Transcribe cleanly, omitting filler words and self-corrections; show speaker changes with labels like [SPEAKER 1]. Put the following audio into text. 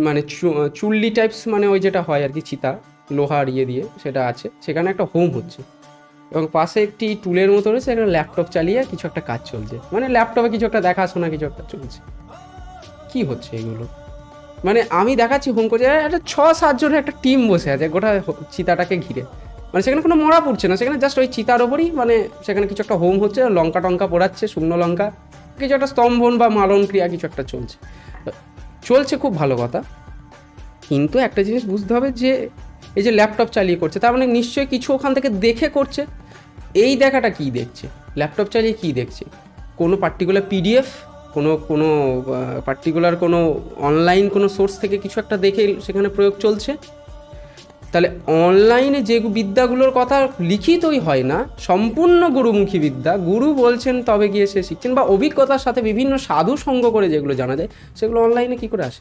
[SPEAKER 1] মানে চুল্লি টাইপস, মানে ওই যেটা হয় আর কি, চিতা লোহার ইয়ে দিয়ে সেটা আছে, সেখানে একটা হোম হচ্ছে এবং পাশে একটি টুলের মতো রয়েছে, একটা ল্যাপটপ চালিয়ে কিছু একটা কাজ চলছে, মানে ল্যাপটপে কিছু একটা দেখাশোনা কিছু একটা চলছে। কি হচ্ছে এগুলো? মানে আমি দেখাচ্ছি হোম করছে, একটা 6-7 জনের একটা টিম বসে আছে গোটা চিতাটাকে ঘিরে। মানে সেখানে কোনো মরা পড়ছে না, সেখানে জাস্ট ওই চিতার ওপরই মানে সেখানে কিছু একটা হোম হচ্ছে, লঙ্কা টঙ্কা পোড়াচ্ছে, শুকনো লঙ্কা, কিছু একটা স্তম্ভন বা মালন ক্রিয়া কিছু একটা চলছে। চলছে, খুব ভালো কথা। কিন্তু একটা জিনিস বুঝতে হবে যে এই যে ল্যাপটপ চালিয়ে করছে, তার মানে নিশ্চয়ই কিছু ওখান থেকে দেখে করছে। এই দেখাটা কী দেখছে, ল্যাপটপ চালিয়ে কী দেখছে? কোনো পার্টিকুলার পিডিএফ, কোনো কোনো পার্টিকুলার কোনো অনলাইন কোনো সোর্স থেকে কিছু একটা দেখে সেখানে প্রয়োগ চলছে। তাহলে অনলাইনে যে বিদ্যাগুলোর কথা লিখিতই হয় না, সম্পূর্ণ গুরুমুখী বিদ্যা, গুরু বলছেন তবে গিয়ে সে শিখছেন, বা অভিজ্ঞতার সাথে বিভিন্ন সাধু সঙ্গ করে যেগুলো জানা যায়, সেগুলো অনলাইনে কী করে আসে?